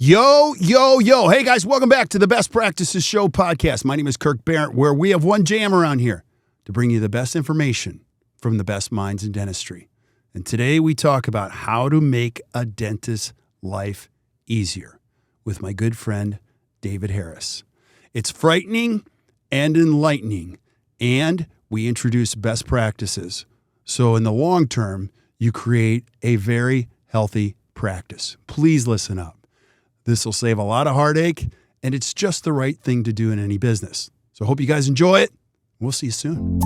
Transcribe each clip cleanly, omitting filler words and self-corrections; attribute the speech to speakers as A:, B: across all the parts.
A: Yo, yo, yo. Hey, guys, welcome back to the Best Practices Show podcast. My name is Kirk Behrendt, where we have one jam around here to bring you the best information from the best minds in dentistry. And today we talk about how to make a dentist's life easier with my good friend, David Harris. It's frightening and enlightening, and we introduce best practices. So in the long term, you create a very healthy practice. Please listen up. This will save a lot of heartache, and it's just the right thing to do in any business. So I hope you guys enjoy it. We'll see you soon.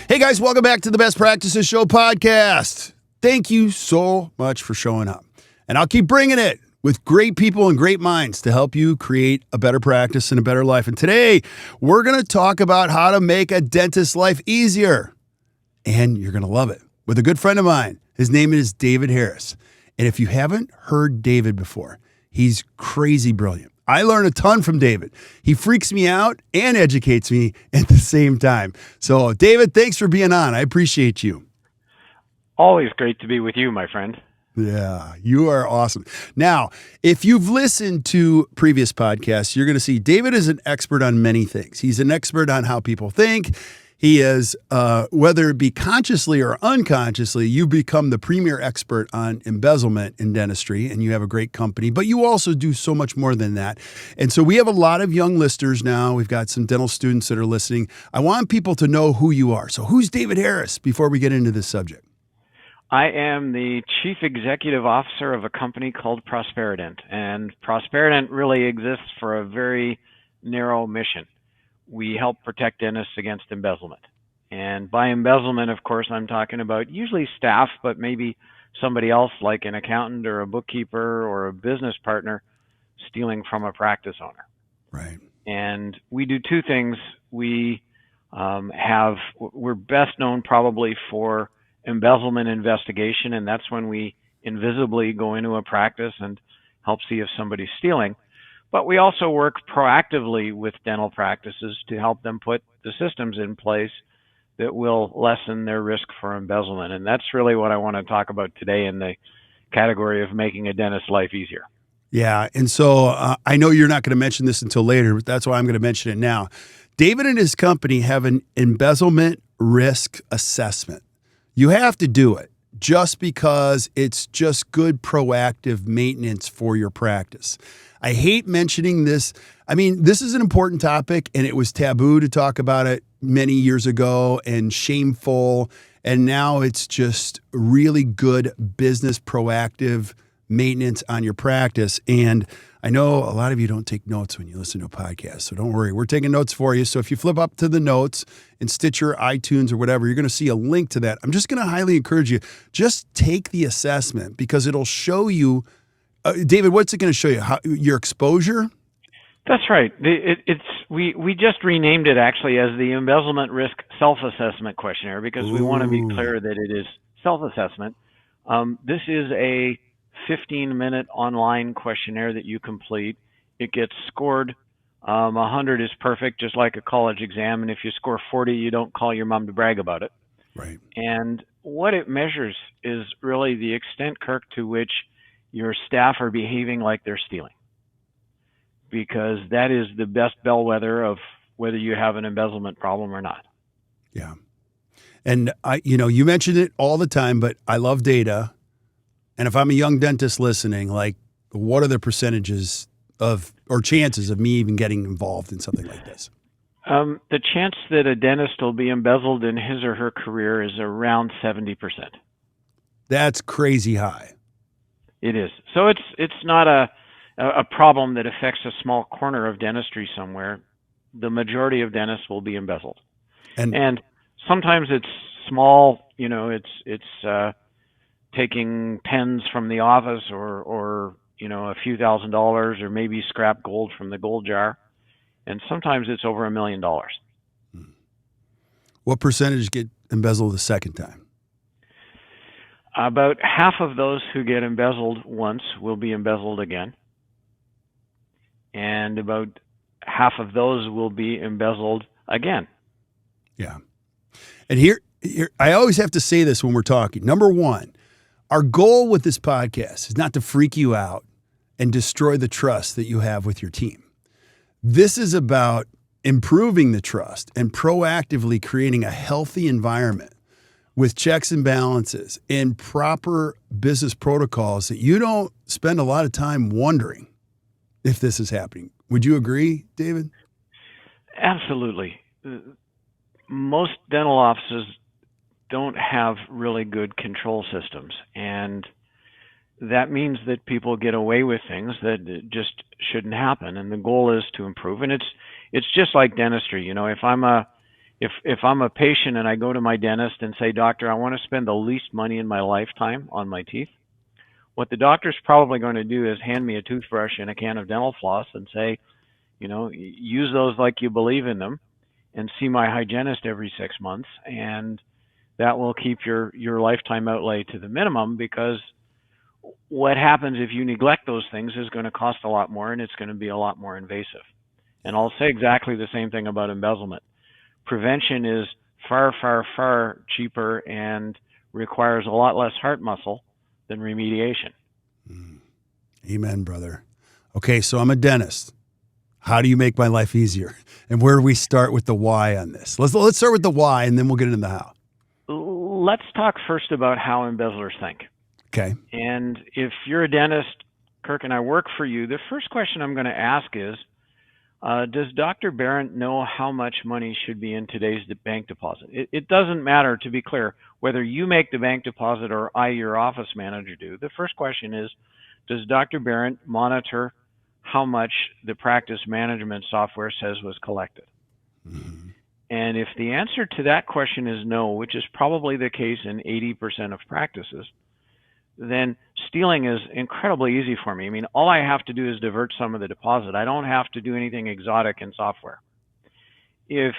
A: Hey guys, welcome back to the Best Practices Show podcast. Thank you so much for showing up. And I'll keep bringing it with great people and great minds to help you create a better practice and a better life. And today, we're going to talk about how to make a dentist's life easier. And you're going to love it with a good friend of mine. His name is David Harris. And if you haven't heard David before, he's crazy brilliant. I learn a ton from David. He freaks me out and educates me at the same time. So, David, thanks for being on. I appreciate you.
B: Always great to be with you, my friend.
A: Yeah, you are awesome. Now, if you've listened to previous podcasts, you're going to see David is an expert on many things. He's an expert on how people think. He is, whether it be consciously or unconsciously, you become the premier expert on embezzlement in dentistry, and you have a great company, but you also do so much more than that. And so we have a lot of young listeners now. We've got some dental students that are listening. I want people to know who you are. So who's David Harris before we get into this subject?
B: I am the Chief Executive Officer of a company called Prosperident, and Prosperident really exists for a very narrow mission. We help protect dentists against embezzlement. And by embezzlement, of course, I'm talking about usually staff, but maybe somebody else like an accountant or a bookkeeper or a business partner stealing from a practice owner.
A: Right.
B: And we do two things. We're best known probably for embezzlement investigation, and that's when we invisibly go into a practice and help see if somebody's stealing. But we also work proactively with dental practices to help them put the systems in place that will lessen their risk for embezzlement. And that's really what I want to talk about today in the category of making a dentist's life easier.
A: Yeah. And so I know you're not going to mention this until later, but that's why I'm going to mention it now. David and his company have an embezzlement risk assessment. You have to do it just because it's just good proactive maintenance for your practice. I hate mentioning this. I mean, this is an important topic, and it was taboo to talk about it many years ago and shameful. And now it's just really good business proactive maintenance on your practice. And I know a lot of you don't take notes when you listen to a podcast, so don't worry. We're taking notes for you. So if you flip up to the notes in Stitcher, iTunes, or whatever, you're going to see a link to that. I'm just going to highly encourage you, just take the assessment because it'll show you. David, what's it going to show you? Your exposure?
B: That's right. We just renamed it actually as the Embezzlement Risk Self-Assessment Questionnaire because we want to be clear that it is self-assessment. This is a 15-minute online questionnaire that you complete. It gets scored. 100 is perfect, just like a college exam. And if you score 40, you don't call your mom to brag about it.
A: Right.
B: And what it measures is really the extent, Kirk, to which your staff are behaving like they're stealing, because that is the best bellwether of whether you have an embezzlement problem or not.
A: Yeah. And you mention it all the time, but I love data. And if I'm a young dentist listening, like, what are the percentages or chances of me even getting involved in something like this?
B: The chance that a dentist will be embezzled in his or her career is around 70%.
A: That's crazy high.
B: It is. So it's not a problem that affects a small corner of dentistry somewhere. The majority of dentists will be embezzled. And sometimes it's small, it's taking pens from the office or a few $1,000s or maybe scrap gold from the gold jar. And sometimes it's over $1 million.
A: What percentage get embezzled the second time?
B: About half of those who get embezzled once will be embezzled again. And about half of those will be embezzled again.
A: Yeah. And here, I always have to say this when we're talking. Number one, our goal with this podcast is not to freak you out and destroy the trust that you have with your team. This is about improving the trust and proactively creating a healthy environment with checks and balances and proper business protocols that you don't spend a lot of time wondering if this is happening. Would you agree, David?
B: Absolutely. Most dental offices don't have really good control systems, and that means that people get away with things that just shouldn't happen. And the goal is to improve. And it's just like dentistry. If I'm a patient and I go to my dentist and say, "Doctor, I want to spend the least money in my lifetime on my teeth," what the doctor's probably going to do is hand me a toothbrush and a can of dental floss and say, use those like you believe in them, and see my hygienist every 6 months, and that will keep your lifetime outlay to the minimum, because what happens if you neglect those things is going to cost a lot more, and it's going to be a lot more invasive. And I'll say exactly the same thing about embezzlement. Prevention is far, far, far cheaper and requires a lot less heart muscle than remediation.
A: Amen, brother. Okay, so I'm a dentist. How do you make my life easier? And where do we start with the why on this? Let's start with the why, and then we'll get into the how.
B: Let's talk first about how embezzlers think.
A: Okay.
B: And if you're a dentist, Kirk, and I work for you, the first question I'm going to ask is, does Dr. Behrendt know how much money should be in today's bank deposit? It doesn't matter, to be clear, whether you make the bank deposit or I, your office manager, do. The first question is, does Dr. Behrendt monitor how much the practice management software says was collected?
A: Mm-hmm.
B: And if the answer to that question is no, which is probably the case in 80% of practices, then stealing is incredibly easy for me. I mean, all I have to do is divert some of the deposit. I don't have to do anything exotic in software. If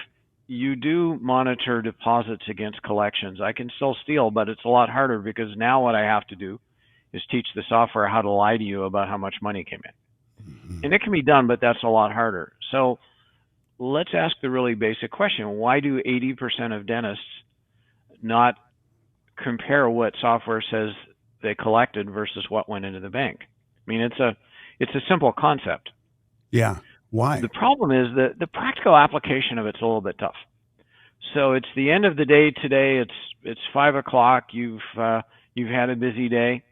B: you do monitor deposits against collections, I can still steal, but it's a lot harder, because now what I have to do is teach the software how to lie to you about how much money came in. Mm-hmm. And it can be done, but that's a lot harder. So let's ask the really basic question. Why do 80% of dentists not compare what software says they collected versus what went into the bank? I mean, it's a simple concept.
A: Yeah. Why?
B: The problem is that the practical application of it's a little bit tough. So it's the end of the day today. It's 5 o'clock. You've had a busy day.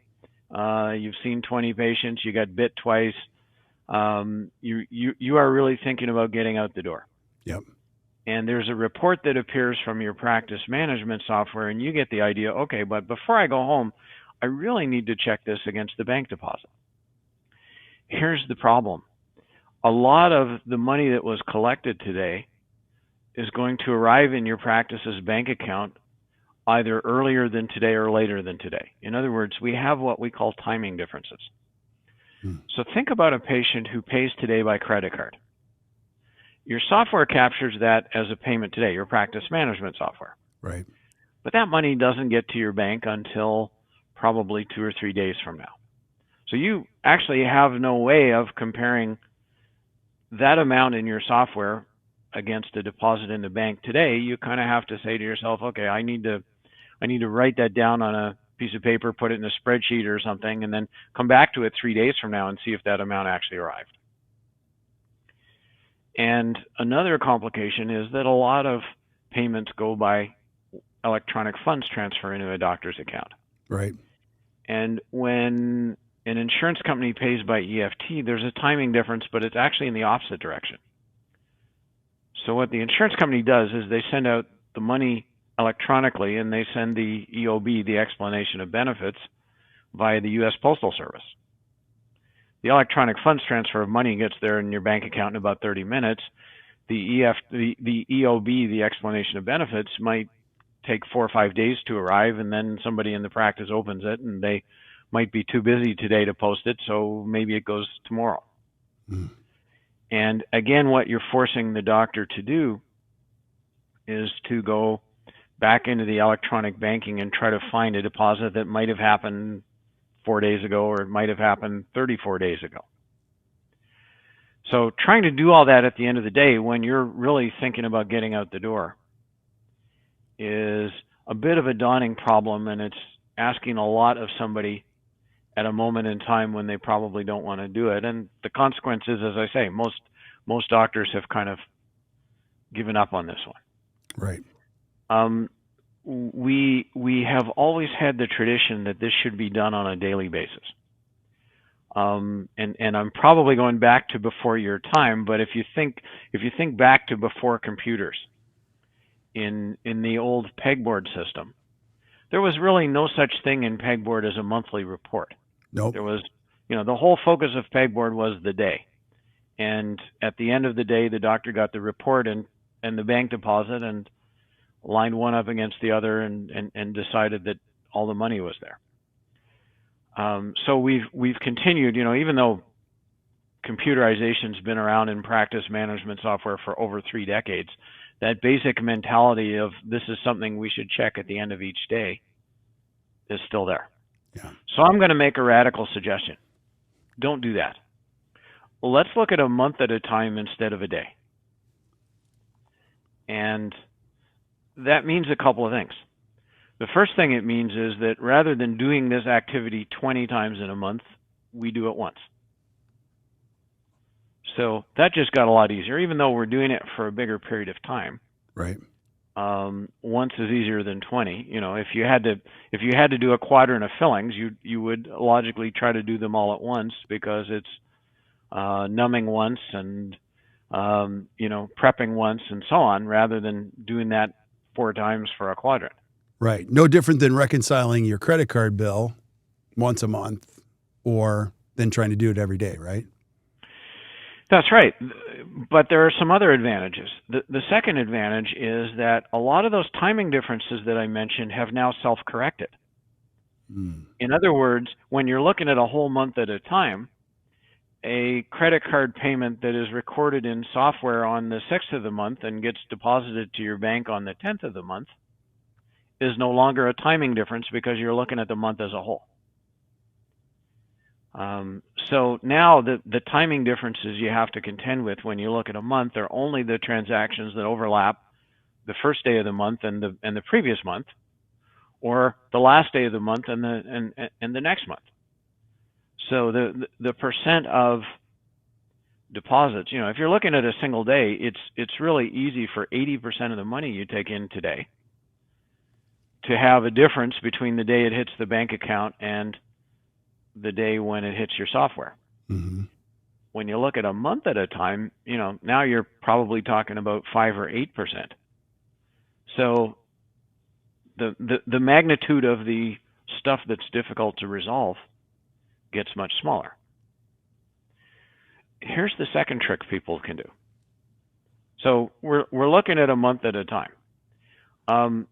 B: You've seen 20 patients. You got bit twice. You are really thinking about getting out the door.
A: Yep.
B: And there's a report that appears from your practice management software, and you get the idea, okay, but before I go home, I really need to check this against the bank deposit. Here's the problem. A lot of the money that was collected today is going to arrive in your practice's bank account either earlier than today or later than today. In other words, we have what we call timing differences. So think about a patient who pays today by credit card. Your software captures that as a payment today, your practice management software.
A: Right.
B: But that money doesn't get to your bank until probably 2 or 3 days from now. So you actually have no way of comparing that amount in your software against a deposit in the bank today. You kind of have to say to yourself, okay, I need to write that down on a piece of paper, put it in a spreadsheet or something, and then come back to it 3 days from now and see if that amount actually arrived. And another complication is that a lot of payments go by electronic funds transfer into a doctor's account.
A: Right.
B: And when an insurance company pays by EFT, there's a timing difference, but it's actually in the opposite direction. So what the insurance company does is they send out the money electronically, and they send the EOB, the explanation of benefits, via the U.S. Postal Service. The electronic funds transfer of money gets there in your bank account in about 30 minutes. The EOB, the explanation of benefits, might take 4 or 5 days to arrive, and then somebody in the practice opens it and they might be too busy today to post it, so maybe it goes tomorrow.
A: Mm.
B: And again, what you're forcing the doctor to do is to go back into the electronic banking and try to find a deposit that might have happened 4 days ago, or it might have happened 34 days ago. So trying to do all that at the end of the day when you're really thinking about getting out the door is a bit of a daunting problem, and it's asking a lot of somebody at a moment in time when they probably don't want to do it. And the consequence is, as I say, most doctors have kind of given up on this one.
A: Right.
B: We have always had the tradition that this should be done on a daily basis. And I'm probably going back to before your time, but if you think back to before computers, in the old pegboard system, there was really no such thing in pegboard as a monthly report.
A: Nope.
B: There was, the whole focus of pegboard was the day, and at the end of the day, the doctor got the report and the bank deposit and lined one up against the other and decided that all the money was there. So we've continued, even though computerization's been around in practice management software for over 3 decades, that basic mentality of this is something we should check at the end of each day is still there.
A: Yeah.
B: So I'm going to make a radical suggestion. Don't do that. Let's look at a month at a time instead of a day. And that means a couple of things. The first thing it means is that rather than doing this activity 20 times in a month, we do it once. So that just got a lot easier, even though we're doing it for a bigger period of time.
A: Right.
B: Once is easier than 20. If you had to do a quadrant of fillings, you would logically try to do them all at once, because it's numbing once and prepping once and so on, rather than doing that 4 times for a quadrant.
A: Right. No different than reconciling your credit card bill once a month, or then trying to do it every day, right?
B: That's right. But there are some other advantages. The second advantage is that a lot of those timing differences that I mentioned have now self-corrected. In other words, when you're looking at a whole month at a time, a credit card payment that is recorded in software on the 6th of the month and gets deposited to your bank on the 10th of the month is no longer a timing difference, because you're looking at the month as a whole. So now the timing differences you have to contend with when you look at a month are only the transactions that overlap the first day of the month and the previous month, or the last day of the month and the next month. So the percent of deposits, if you're looking at a single day, it's really easy for 80% of the money you take in today to have a difference between the day it hits the bank account and the day when it hits your software.
A: Mm-hmm.
B: When you look at a month at a time, now you're probably talking about 5 or 8%. So the magnitude of the stuff that's difficult to resolve gets much smaller. Here's the second trick people can do. So we're looking at a month at a time.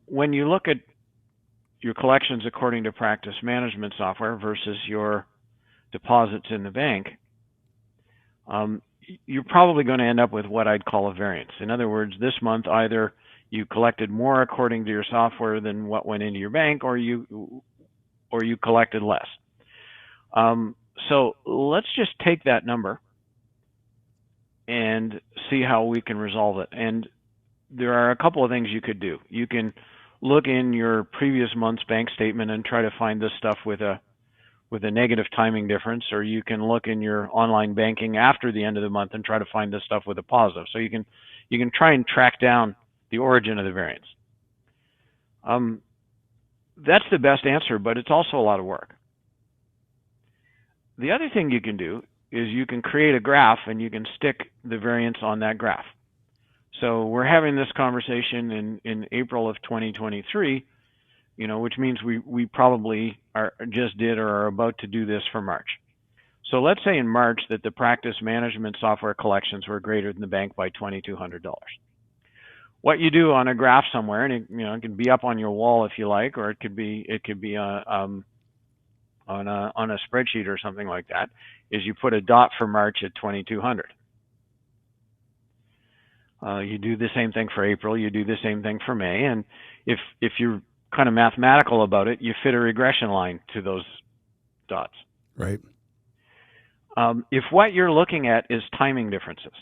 B: When you look at your collections according to practice management software versus your deposits in the bank, you're probably going to end up with what I'd call a variance. In other words, this month either you collected more according to your software than what went into your bank, or you collected less. So let's just take that number and see how we can resolve it. And there are a couple of things you could do. You can look in your previous month's bank statement and try to find this stuff with a negative timing difference, or you can look in your online banking after the end of the month and try to find this stuff with a positive. So you can try and track down the origin of the variance. That's the best answer, but it's also a lot of work. The other thing you can do is you can create a graph and you can stick the variance on that graph. So we're having this conversation in April of 2023, which means we probably just did or are about to do this for March. So let's say in March that the practice management software collections were greater than the bank by $2,200. What you do on a graph somewhere, and it can be up on your wall if you like, or it could be on a spreadsheet or something like that is you put a dot for March at 2200. You do the same thing for April, you do the same thing for May, and if you're kind of mathematical about it, you fit a regression line to those dots.
A: Right.
B: If what you're looking at is timing differences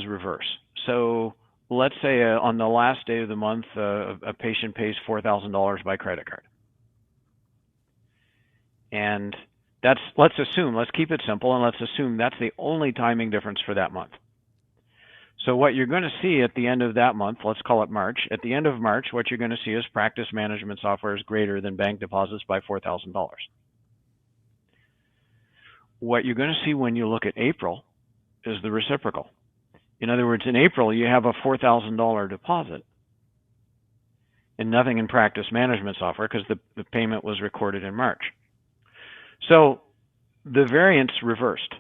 B: reverse. So let's say on the last day of the month, a patient pays $4,000 by credit card. And let's keep it simple, and let's assume that's the only timing difference for that month. So what you're going to see at the end of that month, let's call it March, at the end of March, what you're going to see is practice management software is greater than bank deposits by $4,000. What you're going to see when you look at April is the reciprocal. In other words, in April, you have a $4,000 deposit and nothing in practice management software because the payment was recorded in March. So the variance reversed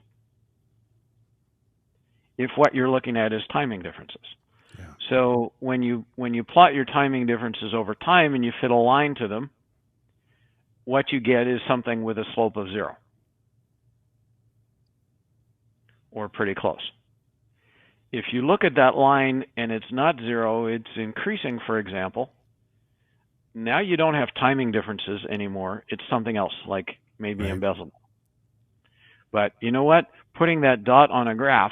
B: if what you're looking at is timing differences. Yeah. So when you plot your timing differences over time and you fit a line to them, what you get is something with a slope of 0 or pretty close. If you look at that line and it's not 0, it's increasing, for example, now you don't have timing differences anymore. It's something else, like maybe embezzlement. But you know what? Putting that dot on a graph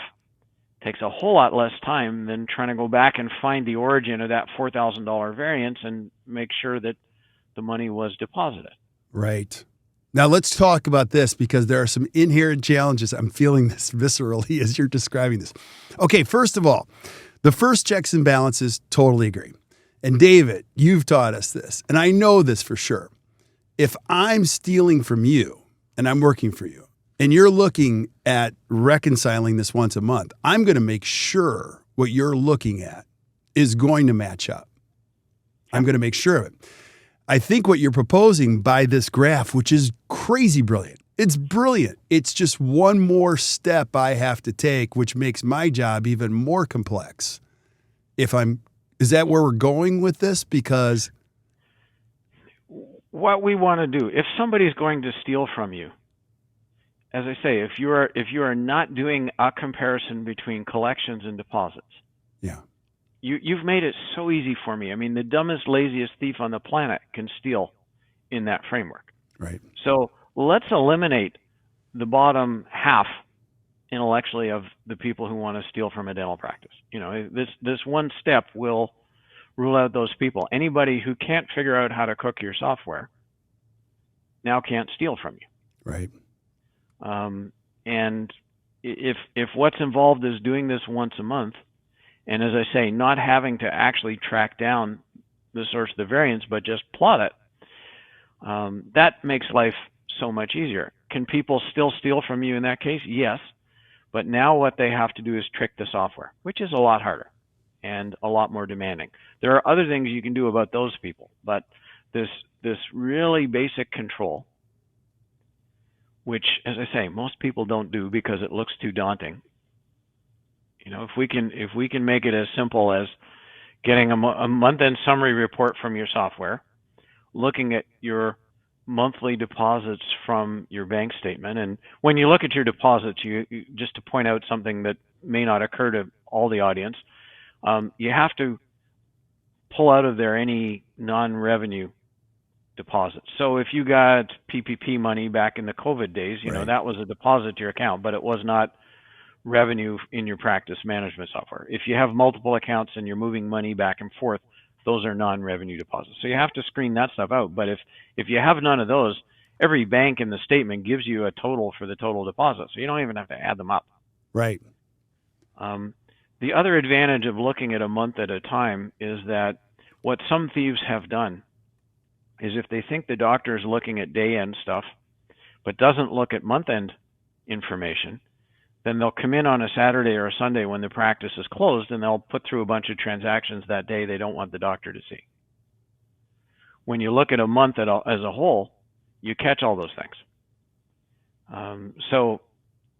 B: takes a whole lot less time than trying to go back and find the origin of that $4,000 variance and make sure that the money was deposited.
A: Right. Now let's talk about this because there are some inherent challenges. I'm feeling this viscerally as you're describing this. Okay, first of all, the first checks and balances, totally agree. And David, you've taught us this, and I know this for sure. If I'm stealing from you and I'm working for you, and you're looking at reconciling this once a month, I'm going to make sure what you're looking at is going to match up. I'm going to make sure of it. I think what you're proposing by this graph, which is crazy brilliant, it's brilliant. It's just one more step I have to take, which makes my job even more complex. Is that where we're going with this? Because
B: what we want to do, if somebody's going to steal from you, as I say, if you are not doing a comparison between collections and deposits,
A: yeah,
B: you've made it so easy for me. I mean, the dumbest, laziest thief on the planet can steal in that framework.
A: Right.
B: So let's eliminate the bottom half intellectually of the people who want to steal from a dental practice. You know, this one step will rule out those people. Anybody who can't figure out how to cook your software now can't steal from you.
A: Right.
B: And if what's involved is doing this once a month, and as I say, not having to actually track down the source of the variance, but just plot it, that makes life so much easier. Can people still steal from you in that case? Yes. But now what they have to do is trick the software, which is a lot harder and a lot more demanding. There are other things you can do about those people, but this really basic control, which, as I say, most people don't do because it looks too daunting. You know, if we can make it as simple as getting a month-end summary report from your software, looking at your monthly deposits from your bank statement, and when you look at your deposits, you just to point out something that may not occur to all the audience, you have to pull out of there any non-revenue deposits. So if you got PPP money back in the COVID days, you know, that was a deposit to your account, but it was not revenue in your practice management software. If you have multiple accounts and you're moving money back and forth, those are non-revenue deposits. So you have to screen that stuff out. But if you have none of those, every bank in the statement gives you a total for the total deposit. So you don't even have to add them up.
A: Right.
B: The other advantage of looking at a month at a time is that what some thieves have done is if they think the doctor is looking at day-end stuff, but doesn't look at month-end information, then they'll come in on a Saturday or a Sunday when the practice is closed, and they'll put through a bunch of transactions that day they don't want the doctor to see. When you look at a month as a whole, you catch all those things. So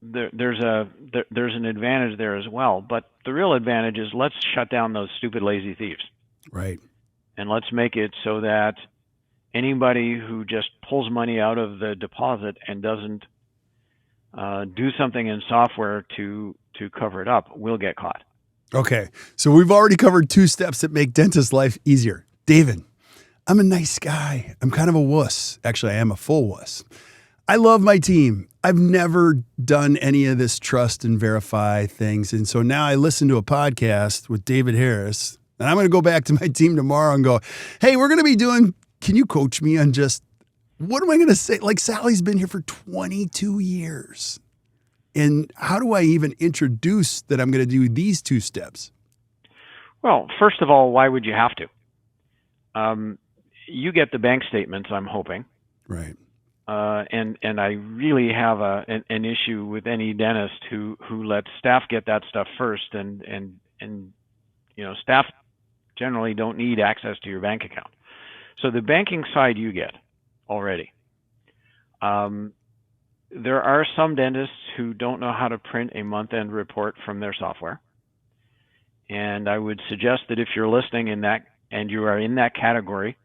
B: there's an advantage there as well. But the real advantage is let's shut down those stupid, lazy thieves.
A: Right.
B: And let's make it so that Anybody who just pulls money out of the deposit and doesn't do something in software to cover it up will get caught.
A: Okay. So we've already covered 2 steps that make dentist life easier. David, I'm a nice guy. I'm kind of a wuss. Actually, I am a full wuss. I love my team. I've never done any of this trust and verify things. And so now I listen to a podcast with David Harris, and I'm going to go back to my team tomorrow and go, hey, we're going to be doing, can you coach me on just, what am I going to say? Like, Sally's been here for 22 years. And how do I even introduce that I'm going to do these 2 steps?
B: Well, first of all, why would you have to? You get the bank statements, I'm hoping.
A: Right.
B: And I really have an issue with any dentist who lets staff get that stuff first, and staff generally don't need access to your bank account. So the banking side you get already. There are some dentists who don't know how to print a month-end report from their software. And I would suggest that if you're listening in that and you are in that category,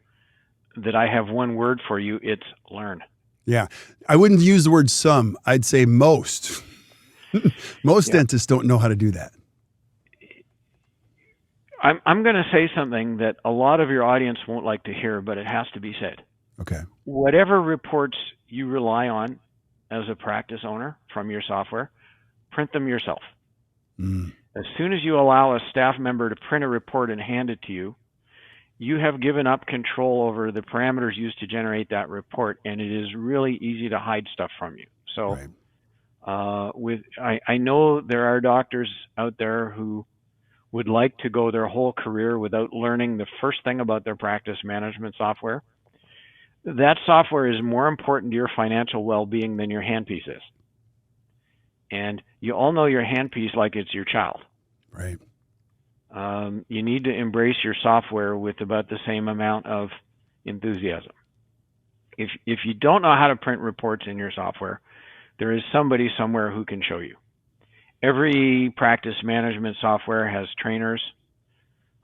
B: that I have one word for you, it's learn.
A: Yeah. I wouldn't use the word some. I'd say most. Most dentists don't know how to do that.
B: I'm going to say something that a lot of your audience won't like to hear, but it has to be said.
A: Okay.
B: Whatever reports you rely on as a practice owner from your software, print them yourself. As soon as you allow a staff member to print a report and hand it to you, you have given up control over the parameters used to generate that report, and it is really easy to hide stuff from you. So I know there are doctors out there who would like to go their whole career without learning the first thing about their practice management software. That software is more important to your financial well-being than your handpiece is. And you all know your handpiece like it's your child.
A: Right.
B: You need to embrace your software with about the same amount of enthusiasm. If you don't know how to print reports in your software, there is somebody somewhere who can show you. Every practice management software has trainers.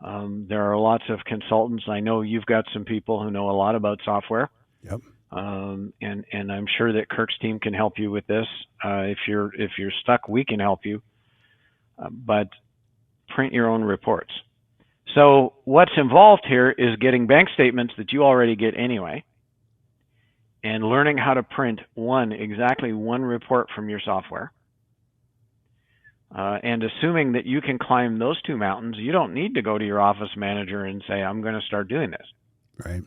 B: There are lots of consultants. I know you've got some people who know a lot about software.
A: Yep.
B: And I'm sure that Kirk's team can help you with this. If you're stuck, we can help you. But print your own reports. So what's involved here is getting bank statements that you already get anyway, and learning how to print exactly one report from your software. And assuming that you can climb those 2 mountains, you don't need to go to your office manager and say, I'm going to start doing this.
A: Right.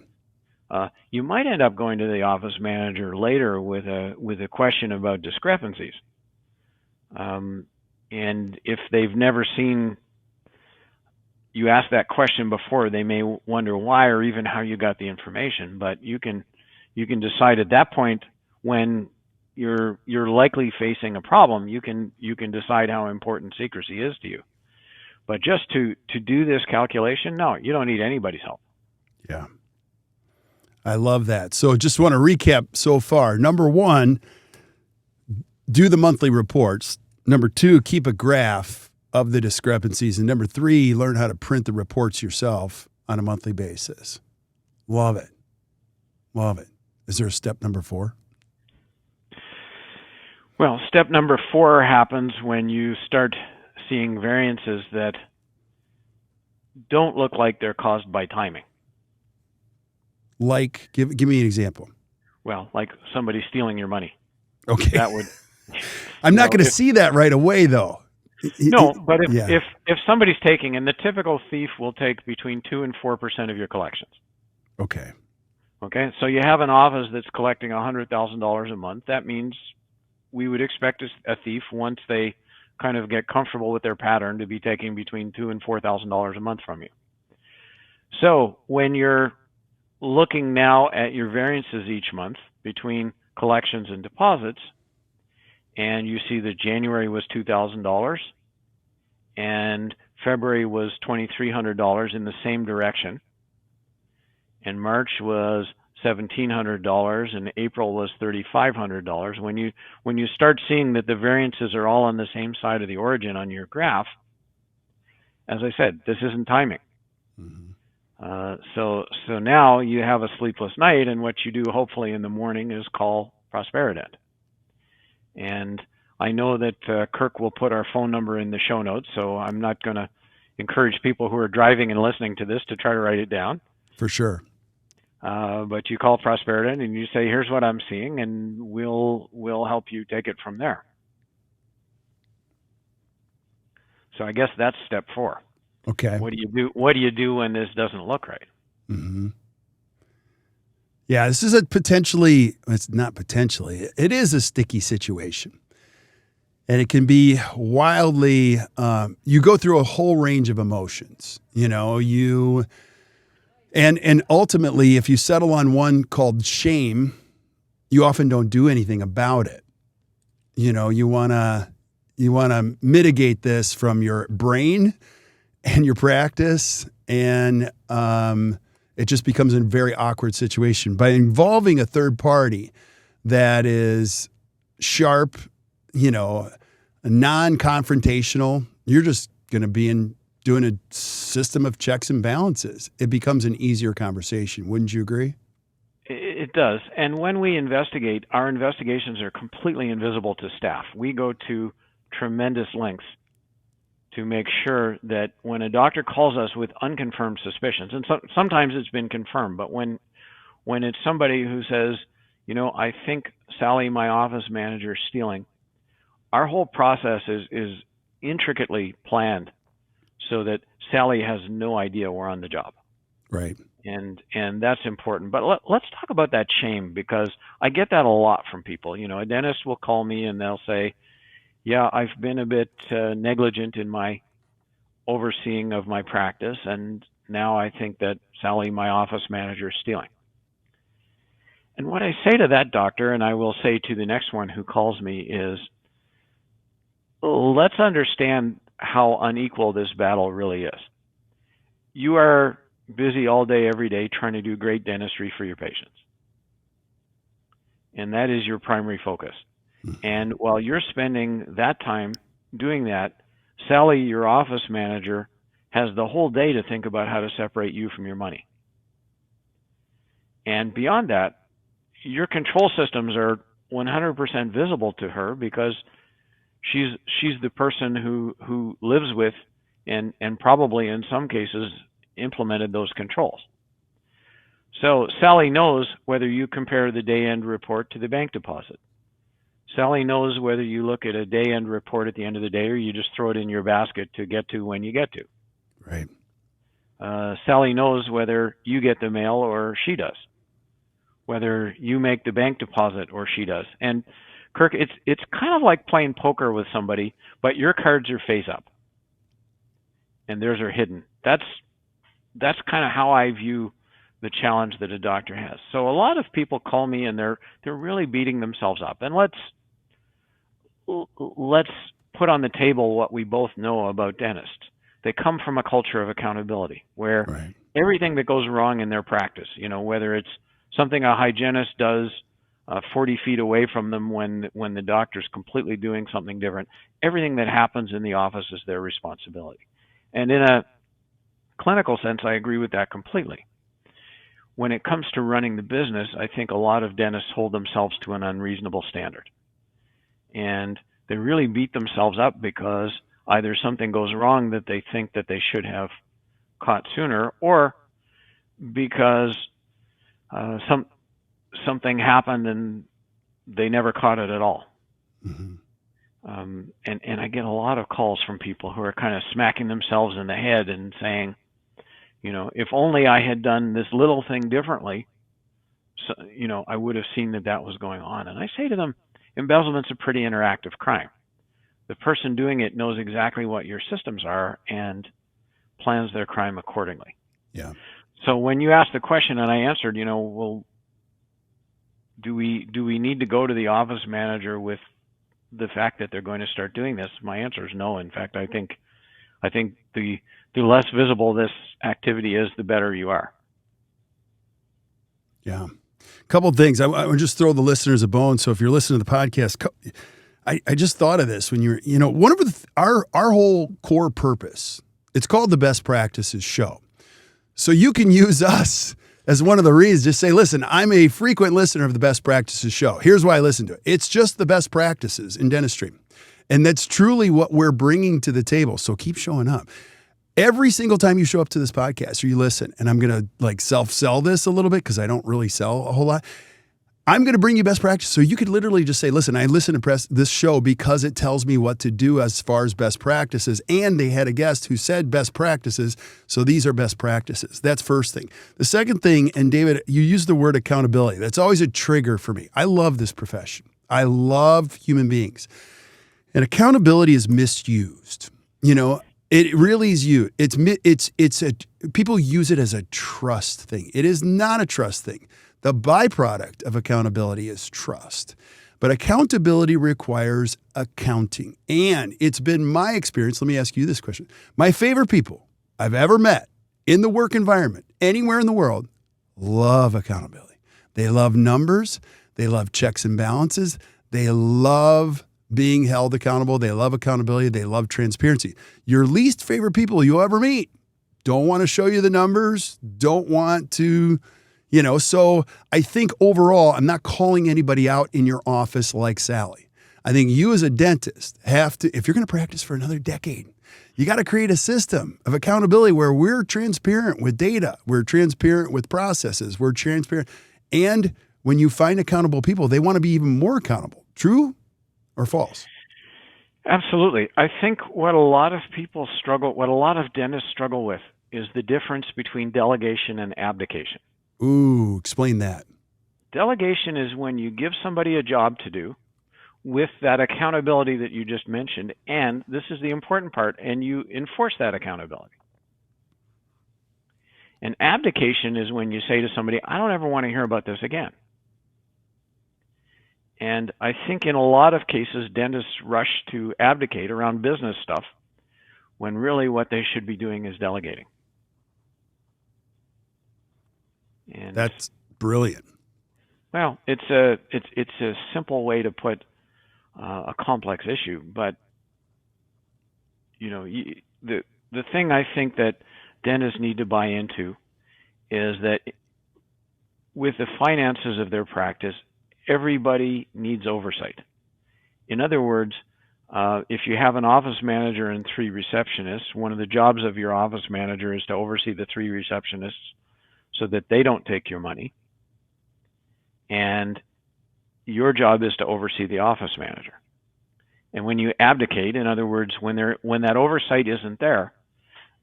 B: You might end up going to the office manager later with a question about discrepancies. And if they've never seen you ask that question before, they may wonder why or even how you got the information. But you can decide at that point, when you're likely facing a problem, you can decide how important secrecy is to you. But just to do this calculation, no, you don't need anybody's help.
A: Yeah. I love that. So just want to recap so far. Number 1, do the monthly reports. Number 2, keep a graph of the discrepancies. And number 3, learn how to print the reports yourself on a monthly basis. Love it. Love it. Is there a step number 4?
B: Well, step number 4 happens when you start seeing variances that don't look like they're caused by timing.
A: Like, give me an example.
B: Well, like somebody stealing your money.
A: Okay.
B: That would.
A: I'm not going to see that right away, though.
B: No, but if somebody's taking, and the typical thief will take between 2 and 4% of your collections.
A: Okay.
B: Okay, so you have an office that's collecting $100,000 a month. That means we would expect a thief, once they kind of get comfortable with their pattern, to be taking between $2,000 and $4,000 a month from you. So when you're looking now at your variances each month between collections and deposits, and you see that January was $2,000 and February was $2,300 in the same direction, and March was $1,700 and April was $3,500. When you start seeing that the variances are all on the same side of the origin on your graph, as I said, this isn't timing. So now you have a sleepless night, and what you do hopefully in the morning is call Prosperident. And I know that Kirk will put our phone number in the show notes, so I'm not going to encourage people who are driving and listening to this to try to write it down.
A: For sure.
B: But you call Prosperident and you say, "Here's what I'm seeing," and we'll help you take it from there. So I guess that's step 4.
A: Okay.
B: What do you do? What do you do when this doesn't look right?
A: Mm-hmm. Yeah, this is it's not potentially, it is a sticky situation. And it can be wildly, you go through a whole range of emotions, and ultimately, if you settle on one called shame, you often don't do anything about it. You want to mitigate this from your brain and your practice, and it just becomes a very awkward situation. By involving a third party that is sharp, non-confrontational, you're just going to be doing a system of checks and balances. It becomes an easier conversation. Wouldn't you agree?
B: It does. And when we investigate, our investigations are completely invisible to staff. We go to tremendous lengths to make sure that when a doctor calls us with unconfirmed suspicions, and sometimes it's been confirmed, but when it's somebody who says, I think Sally, my office manager, is stealing, our whole process is intricately planned so that Sally has no idea we're on the job.
A: Right.
B: And that's important. But let's talk about that shame, because I get that a lot from people. A dentist will call me and they'll say, "Yeah, I've been a bit negligent in my overseeing of my practice, and now I think that Sally, my office manager, is stealing." And what I say to that doctor, and I will say to the next one who calls me, is, let's understand how unequal this battle really is. You are busy all day, every day, trying to do great dentistry for your patients. And that is your primary focus. And while you're spending that time doing that, Sally, your office manager, has the whole day to think about how to separate you from your money. And beyond that, your control systems are 100% visible to her, because she's the person who lives with and probably in some cases implemented those controls. So Sally knows whether you compare the day-end report to the bank deposit. Sally knows whether you look at a day-end report at the end of the day or you just throw it in your basket to get to when you get to.
A: Right.
B: Sally knows whether you get the mail or she does, whether you make the bank deposit or she does. And Kirk, it's kind of like playing poker with somebody, but your cards are face up and theirs are hidden. That's kind of how I view the challenge that a doctor has. So a lot of people call me and they're really beating themselves up. And let's put on the table what we both know about dentists. They come from a culture of accountability where
A: Right.
B: everything that goes wrong in their practice, whether it's something a hygienist does 40 feet away from them when the doctor's completely doing something different, everything that happens in the office is their responsibility. And in a clinical sense, I agree with that completely. When it comes to running the business, I think a lot of dentists hold themselves to an unreasonable standard. And they really beat themselves up because either something goes wrong that they think that they should have caught sooner, or because something happened and they never caught it at all.
A: Mm-hmm.
B: And I get a lot of calls from people who are kind of smacking themselves in the head and saying, if only I had done this little thing differently, so, I would have seen that was going on. And I say to them, embezzlement's a pretty interactive crime. The person doing it knows exactly what your systems are and plans their crime accordingly.
A: Yeah.
B: So when you asked the question and I answered, well, do we need to go to the office manager with the fact that they're going to start doing this? My answer is no. In fact, I think the less visible this activity is, the better you are.
A: Yeah. A couple of things. I would just throw the listeners a bone. So if you're listening to the podcast, I just thought of this when one of our whole core purpose, it's called the Best Practices Show. So you can use us as one of the reasons. Just say, listen, I'm a frequent listener of the Best Practices show. Here's why I listen to it. It's just the best practices in dentistry. And that's truly what we're bringing to the table. So keep showing up. Every single time you show up to this podcast or you listen, and I'm going to like self-sell this a little bit because I don't really sell a whole lot. I'm going to bring you best practice. So you could literally just say, listen, I listen to this show because it tells me what to do as far as best practices. And they had a guest who said best practices. So these are best practices. That's first thing. The second thing, and David, you used the word accountability. That's always a trigger for me. I love this profession. I love human beings. And accountability is misused. You know, it really is you. People use it as a trust thing. It is not a trust thing. The byproduct of accountability is trust. But accountability requires accounting. And it's been my experience. Let me ask you this question. My favorite people I've ever met in the work environment, anywhere in the world, love accountability. They love numbers. They love checks and balances. They love being held accountable. They love accountability. They love transparency. Your least favorite people you'll ever meet don't want to show you the numbers, don't want to, so I think overall, I'm not calling anybody out in your office like Sally. I think you as a dentist have to, if you're going to practice for another decade, you got to create a system of accountability where we're transparent with data, we're transparent with processes, we're transparent. And when you find accountable people, they want to be even more accountable. True or false?
B: Absolutely. I think what a lot of dentists struggle with is the difference between delegation and abdication.
A: Ooh, explain that.
B: Delegation is when you give somebody a job to do with that accountability that you just mentioned, and this is the important part, and you enforce that accountability. And abdication is when you say to somebody, I don't ever want to hear about this again. And I think in a lot of cases, dentists rush to abdicate around business stuff when really what they should be doing is delegating. And
A: that's brilliant.
B: Well, it's a simple way to put a complex issue, but the thing I think that dentists need to buy into is that with the finances of their practice, everybody needs oversight. In other words, if you have an office manager and 3 receptionists, one of the jobs of your office manager is to oversee the 3 receptionists so that they don't take your money. And your job is to oversee the office manager. And when you abdicate, in other words, when that oversight isn't there,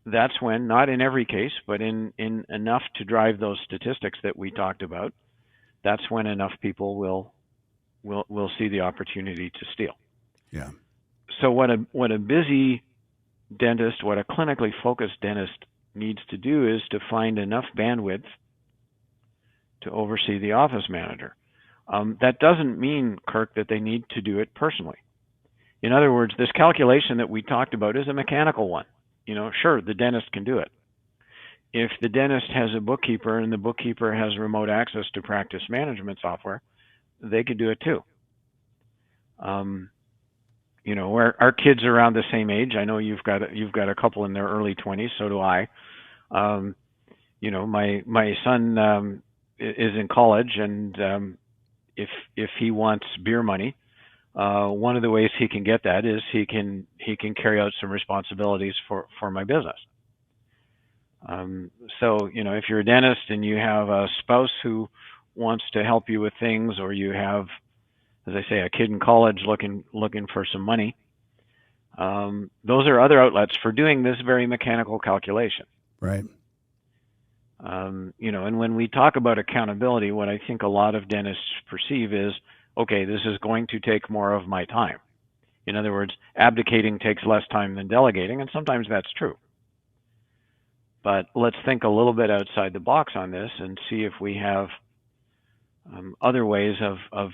B: that's when, not in every case, but in enough to drive those statistics that we talked about, that's when enough people will see the opportunity to steal.
A: Yeah.
B: So what a busy dentist, what a clinically focused dentist needs to do is to find enough bandwidth to oversee the office manager. That doesn't mean, Kirk, that they need to do it personally. In other words, this calculation that we talked about is a mechanical one. Sure, the dentist can do it. If the dentist has a bookkeeper and the bookkeeper has remote access to practice management software, they could do it too. Our kids are around the same age. I know you've got a couple in their early 20s. So do I. My son is in college, and if he wants beer money, one of the ways he can get that is he can carry out some responsibilities for my business. So if you're a dentist and you have a spouse who wants to help you with things, or you have, as I say, a kid in college looking for some money, those are other outlets for doing this very mechanical calculation.
A: Right.
B: And when we talk about accountability, what I think a lot of dentists perceive is, okay, this is going to take more of my time. In other words, abdicating takes less time than delegating, and sometimes that's true. But let's think a little bit outside the box on this and see if we have other ways of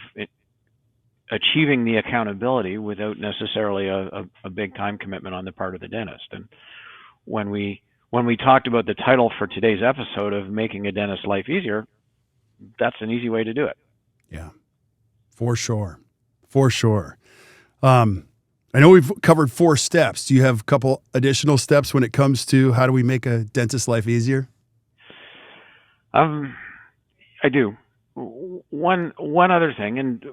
B: achieving the accountability without necessarily a big time commitment on the part of the dentist. And when we talked about the title for today's episode of making a dentist's life easier, that's an easy way to do it.
A: Yeah, for sure. For sure. I know we've covered 4 steps. Do you have a couple additional steps when it comes to how do we make a dentist's life easier?
B: Um, I do. One other thing, and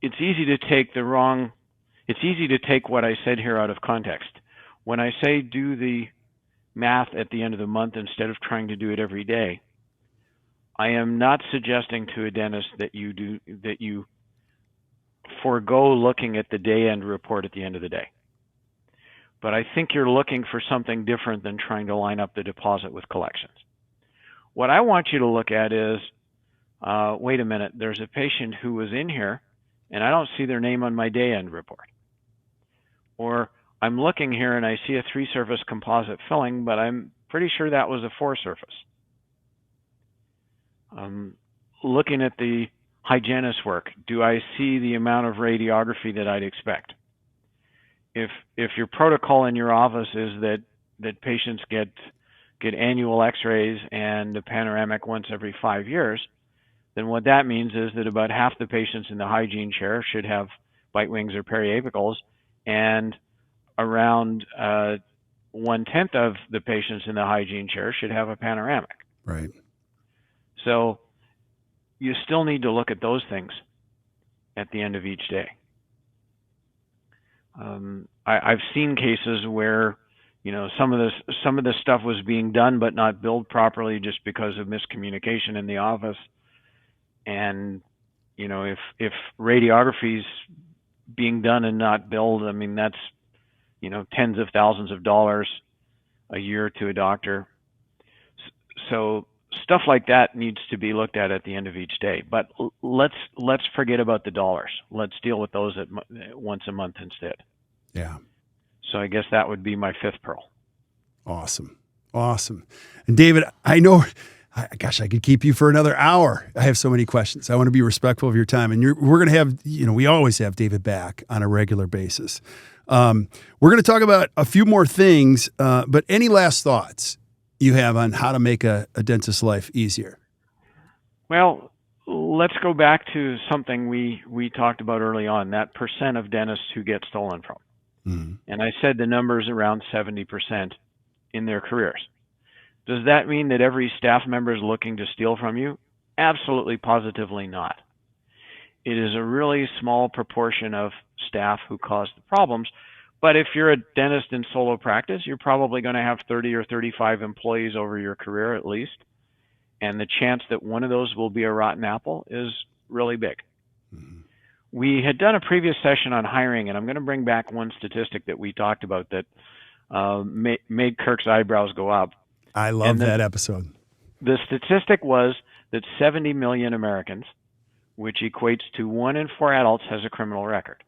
B: it's easy to take the wrong. It's easy to take what I said here out of context. When I say do the math at the end of the month instead of trying to do it every day, I am not suggesting to a dentist that you forego looking at the day end report at the end of the day. But I think you're looking for something different than trying to line up the deposit with collections. What I want you to look at is, wait a minute, there's a patient who was in here and I don't see their name on my day end report. Or I'm looking here and I see a 3-surface composite filling, but I'm pretty sure that was a 4-surface. Looking at the hygienist work, do I see the amount of radiography that I'd expect? If your protocol in your office is that patients get annual x-rays and a panoramic once every 5 years, then what that means is that about half the patients in the hygiene chair should have bite wings or periapicals, and around 1/10 of the patients in the hygiene chair should have a panoramic.
A: Right.
B: So you still need to look at those things at the end of each day. I've seen cases where, some of this stuff was being done but not billed properly just because of miscommunication in the office. And if radiography's being done and not billed, I mean that's tens of thousands of dollars a year to a doctor. So stuff like that needs to be looked at the end of each day. But let's forget about the dollars. Let's deal with those once a month instead.
A: Yeah.
B: So I guess that would be my 5th pearl.
A: Awesome. And David, I know, gosh, I could keep you for another hour. I have so many questions. I want to be respectful of your time. And we're going to have, we always have David back on a regular basis. We're going to talk about a few more things, but any last thoughts you have on how to make a dentist's life easier?
B: Well, let's go back to something we talked about early on, that percent of dentists who get stolen from.
A: Mm-hmm.
B: And I said the number's around 70% in their careers. Does that mean that every staff member is looking to steal from you? Absolutely, positively not. It is a really small proportion of staff who cause the problems. But if you're a dentist in solo practice, you're probably going to have 30 or 35 employees over your career at least. And the chance that one of those will be a rotten apple is really big.
A: Mm-hmm.
B: We had done a previous session on hiring, and I'm going to bring back one statistic that we talked about that made Kirk's eyebrows go up.
A: I love that episode.
B: The statistic was that 70 million Americans, which equates to 1 in 4 adults, has a criminal record.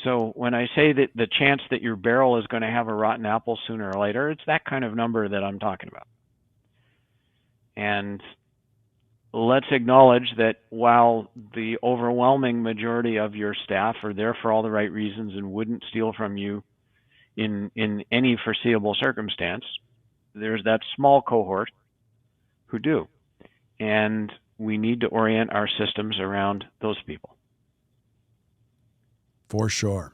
B: So when I say that the chance that your barrel is going to have a rotten apple sooner or later, it's that kind of number that I'm talking about. And let's acknowledge that while the overwhelming majority of your staff are there for all the right reasons and wouldn't steal from you in any foreseeable circumstance, there's that small cohort who do. And we need to orient our systems around those people.
A: For sure.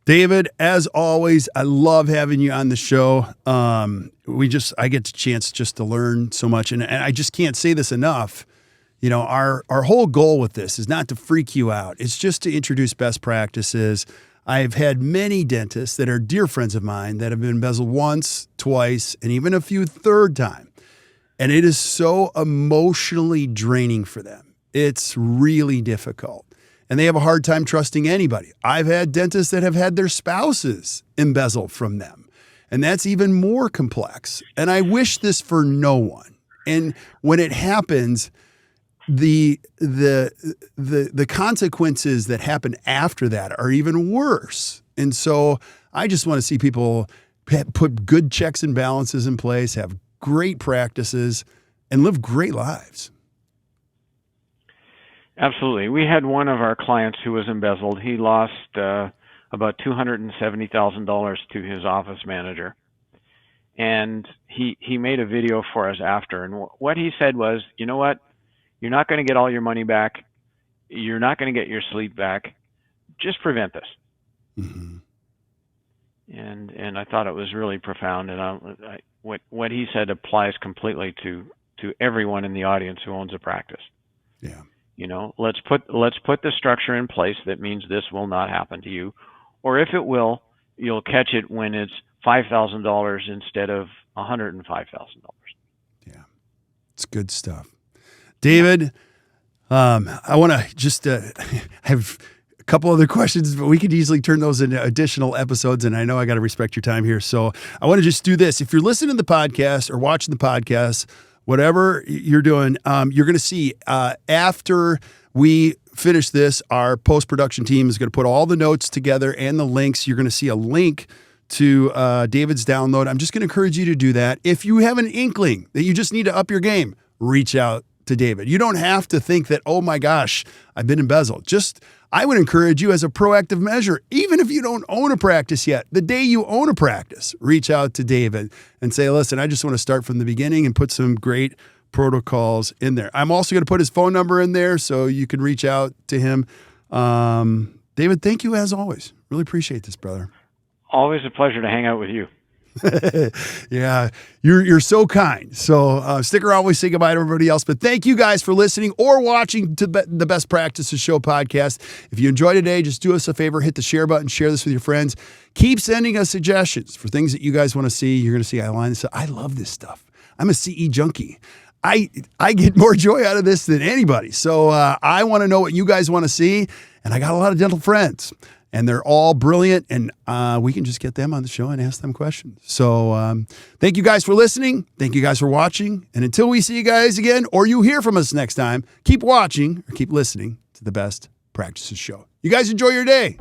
A: David, as always, I love having you on the show. I get a chance just to learn so much, and I just can't say this enough. Our whole goal with this is not to freak you out. It's just to introduce best practices. I've had many dentists that are dear friends of mine that have been embezzled once, twice, and even a few third time. And it is so emotionally draining for them. It's really difficult. And they have a hard time trusting anybody. I've had dentists that have had their spouses embezzled from them. And that's even more complex. And I wish this for no one. And when it happens, the consequences that happen after that are even worse. And so I just want to see people put good checks and balances in place, have great practices, and live great lives.
B: Absolutely. We had one of our clients who was embezzled. He lost about $270,000 to his office manager. And he made a video for us after. And what he said was, you know what? You're not going to get all your money back. You're not going to get your sleep back. Just prevent this.
A: Mm-hmm.
B: and I thought it was really profound. And what he said applies completely to everyone in the audience who owns a practice.
A: Yeah.
B: Let's put the structure in place that means this will not happen to you, or if it will, you'll catch it when it's $5,000 instead of $105,000.
A: Yeah, it's good stuff, David. I want to just have a couple other questions, but we could easily turn those into additional episodes. And I know I got to respect your time here, so I want to just do this. If you're listening to the podcast or watching the podcast, whatever you're doing, you're going to see after we finish this, our post-production team is going to put all the notes together and the links. You're going to see a link to David's download. I'm just going to encourage you to do that. If you have an inkling that you just need to up your game, reach out to David. You don't have to think that, oh my gosh, I've been embezzled. I would encourage you as a proactive measure, even if you don't own a practice yet, the day you own a practice, reach out to David and say, listen, I just want to start from the beginning and put some great protocols in there. I'm also going to put his phone number in there so you can reach out to him. David, thank you as always. Really appreciate this, brother.
B: Always a pleasure to hang out with you.
A: Yeah, you're so kind. So stick around. We say goodbye to everybody else. But thank you guys for listening or watching to the Best Practices Show podcast. If you enjoyed today, just do us a favor, hit the share button, share this with your friends. Keep sending us suggestions for things that you guys want to see. You're going to see I love this stuff. I'm a CE junkie. I get more joy out of this than anybody. So I want to know what you guys want to see. And I got a lot of dental friends. And they're all brilliant, and we can just get them on the show and ask them questions. So thank you guys for listening. Thank you guys for watching. And until we see you guys again, or you hear from us next time, keep watching or keep listening to the Best Practices Show. You guys enjoy your day.